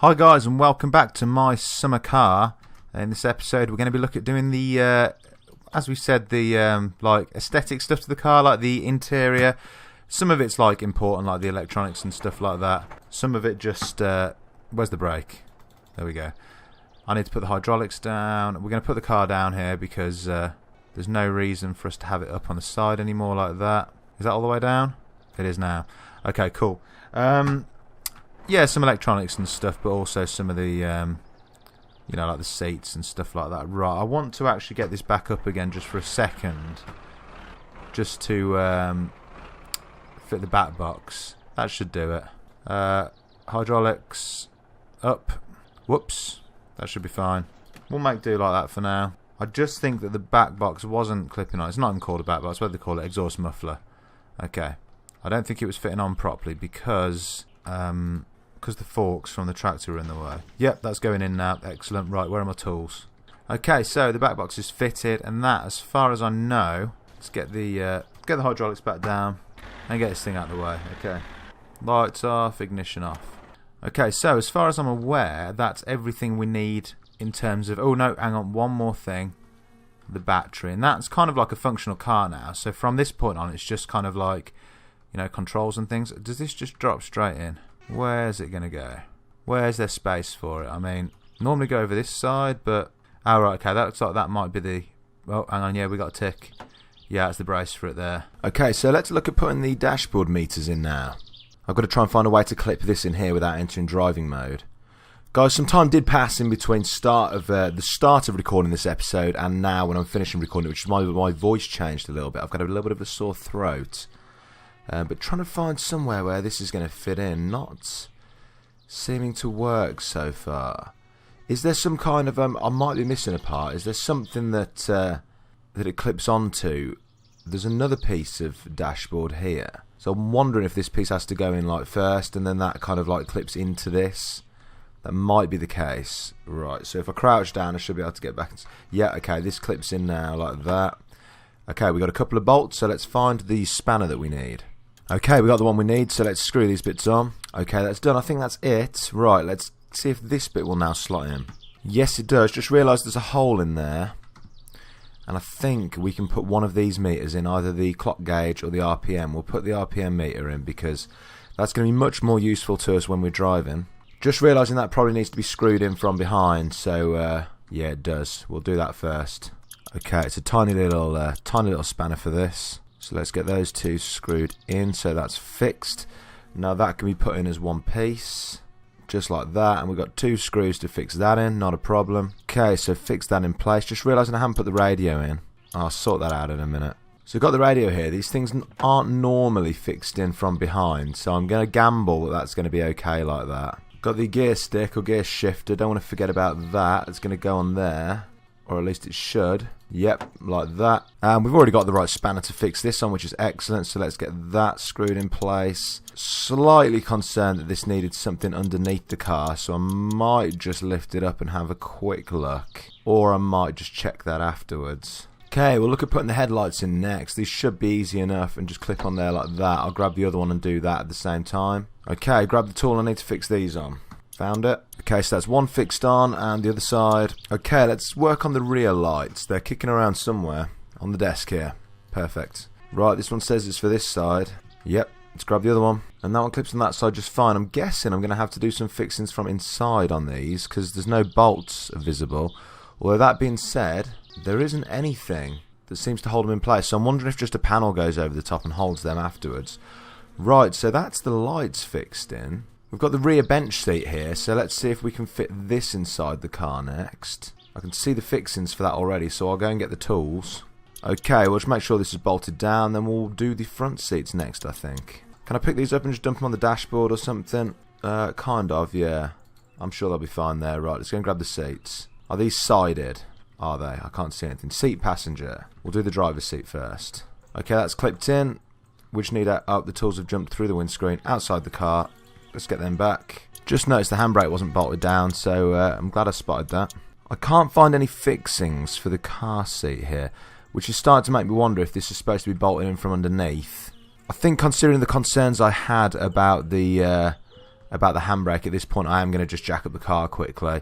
Hi guys, and welcome back to my summer car. In this episode we're going to be looking at doing the, as we said, the like aesthetic stuff to the car, like the interior. Some of it's like important, like the electronics and stuff like that. Some of it just, where's the brake? There we go. I need to put the hydraulics down. We're going to put the car down here because there's no reason for us to have it up on the side anymore like that. Is that all the way down? It is now. Okay, cool. Yeah, some electronics and stuff, but also some of the, you know, like the seats and stuff like that. Right, I want to actually get this back up again just for a second. Just to fit the back box. That should do it. Hydraulics up. Whoops. That should be fine. We'll make do like that for now. I just think that the back box wasn't clipping on. It's not even called a back box. What do they call it? Exhaust muffler. Okay. I don't think it was fitting on properly because the forks from the tractor were in the way. Yep, that's going in now. Excellent. Right, where are my tools? Okay, so the back box is fitted, and that, as far as I know, let's get the hydraulics back down and get this thing out of the way. Okay, lights off, ignition off. Okay, so as far as I'm aware, that's everything we need in terms of... Oh no, hang on, one more thing. The battery, and that's kind of like a functional car now. So from this point on, it's just kind of like, you know, controls and things. Does this just drop straight in? Where's it going to go? Where's there space for it? I mean, normally go over this side, but... Oh, right, okay, that looks like that might be the... Oh, hang on, yeah, we got a tick. Yeah, it's the brace for it there. Okay, so let's look at putting the dashboard meters in now. I've got to try and find a way to clip this in here without entering driving mode. Guys, some time did pass in between the start of recording this episode and now when I'm finishing recording it, which is why my voice changed a little bit. I've got a little bit of a sore throat. But trying to find somewhere where this is going to fit in, not seeming to work so far. Is there some kind of, I might be missing a part, is there something that it clips onto? There's another piece of dashboard here. So I'm wondering if this piece has to go in like first and then that kind of like clips into this. That might be the case. Right, so if I crouch down I should be able to get back. Yeah, okay, this clips in now like that. Okay, we got a couple of bolts, so let's find the spanner that we need. Okay, we got the one we need, so let's screw these bits on. Okay, that's done. I think that's it. Right, let's see if this bit will now slot in. Yes, it does. Just realised there's a hole in there. And I think we can put one of these meters in, either the clock gauge or the RPM. We'll put the RPM meter in because that's going to be much more useful to us when we're driving. Just realising that probably needs to be screwed in from behind, so yeah, it does. We'll do that first. Okay, it's a tiny little spanner for this. So let's get those two screwed in, so that's fixed. Now that can be put in as one piece, just like that, and we've got two screws to fix that in, not a problem. Okay, so fix that in place. Just realising I haven't put the radio in. I'll sort that out in a minute. So we've got the radio here. These things aren't normally fixed in from behind, so I'm going to gamble that that's going to be okay like that. Got the gear stick or gear shifter, don't want to forget about that. It's going to go on there, or at least it should. Yep, like that. And we've already got the right spanner to fix this on, which is excellent. So let's get that screwed in place. Slightly concerned that this needed something underneath the car, so I might just lift it up and have a quick look. Or I might just check that afterwards. Okay, we'll look at putting the headlights in next. These should be easy enough and just clip on there like that. I'll grab the other one and do that at the same time. Okay, grab the tool I need to fix these on. Found it. Okay, so that's one fixed on and the other side. Okay, let's work on the rear lights. They're kicking around somewhere on the desk here. Perfect. Right, this one says it's for this side. Yep, let's grab the other one. And that one clips on that side just fine. I'm guessing I'm going to have to do some fixings from inside on these because there's no bolts visible. Although that being said, there isn't anything that seems to hold them in place. So I'm wondering if just a panel goes over the top and holds them afterwards. Right, so that's the lights fixed in. We've got the rear bench seat here, so let's see if we can fit this inside the car next. I can see the fixings for that already, so I'll go and get the tools. Okay, we'll just make sure this is bolted down, then we'll do the front seats next, I think. Can I pick these up and just dump them on the dashboard or something? Kind of, yeah. I'm sure they'll be fine there. Right, let's go and grab the seats. Are these sided? Are they? I can't see anything. Seat passenger. We'll do the driver's seat first. Okay, that's clipped in. We just need the tools have jumped through the windscreen outside the car. Let's get them back. Just noticed the handbrake wasn't bolted down, so I'm glad I spotted that. I can't find any fixings for the car seat here, which is starting to make me wonder if this is supposed to be bolted in from underneath. I think considering the concerns I had about the about the handbrake. At this point I am going to just jack up the car quickly,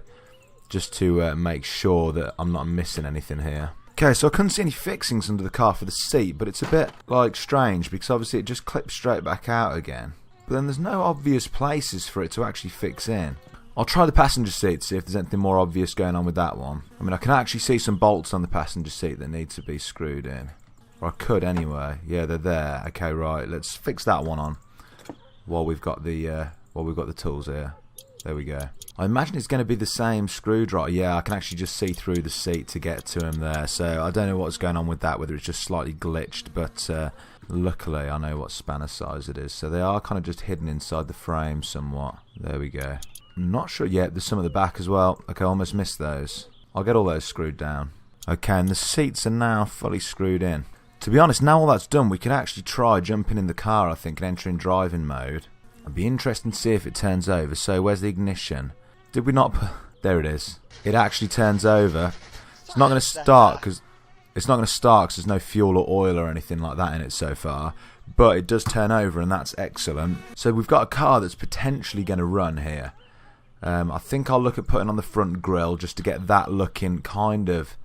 just to make sure that I'm not missing anything here. Okay, so I couldn't see any fixings under the car for the seat, but it's a bit like strange because obviously it just clips straight back out again. But then there's no obvious places for it to actually fix in. I'll try the passenger seat to see if there's anything more obvious going on with that one. I mean, I can actually see some bolts on the passenger seat that need to be screwed in. Or I could anyway. Yeah, they're there. Okay, right. Let's fix that one on while we've got the tools here. There we go. I imagine it's going to be the same screwdriver. Yeah, I can actually just see through the seat to get to him there. So I don't know what's going on with that, whether it's just slightly glitched, but luckily I know what spanner size it is. So they are kind of just hidden inside the frame somewhat. There we go. I'm not sure yet. There's some at the back as well. Okay, I almost missed those. I'll get all those screwed down. Okay, and the seats are now fully screwed in. To be honest, now all that's done, we can actually try jumping in the car, I think, and entering driving mode. It'd be interesting to see if it turns over. So where's the ignition? Did we not put... There it is. It actually turns over. It's not going to start because there's no fuel or oil or anything like that in it so far. But it does turn over, and that's excellent. So we've got a car that's potentially going to run here. I think I'll look at putting on the front grille just to get that looking kind of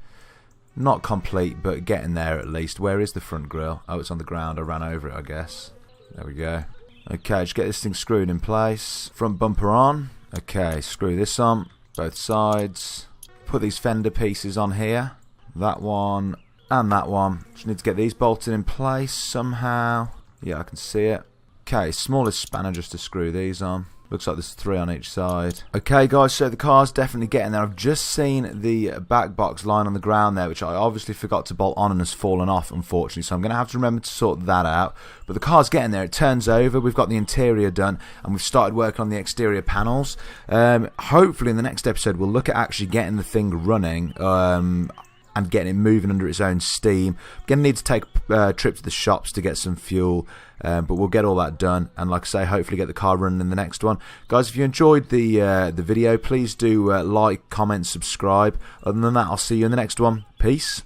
not complete, but getting there at least. Where is the front grille? Oh, it's on the ground. I ran over it, I guess. There we go. Okay, just get this thing screwed in place. Front bumper on. Okay, screw this on. Both sides. Put these fender pieces on here. That one and that one. Just need to get these bolted in place somehow. Yeah, I can see it. Okay, smallest spanner just to screw these on. Looks like there's 3 on each side. Okay, guys, so the car's definitely getting there. I've just seen the back box lying on the ground there, which I obviously forgot to bolt on and has fallen off, unfortunately. So I'm going to have to remember to sort that out. But the car's getting there. It turns over. We've got the interior done, and we've started working on the exterior panels. Hopefully, in the next episode, we'll look at actually getting the thing running. And getting it moving under its own steam. Going to need to take a trip to the shops to get some fuel, but we'll get all that done. And like I say, hopefully get the car running in the next one. Guys, if you enjoyed the video, please do like, comment, subscribe. Other than that, I'll see you in the next one. Peace.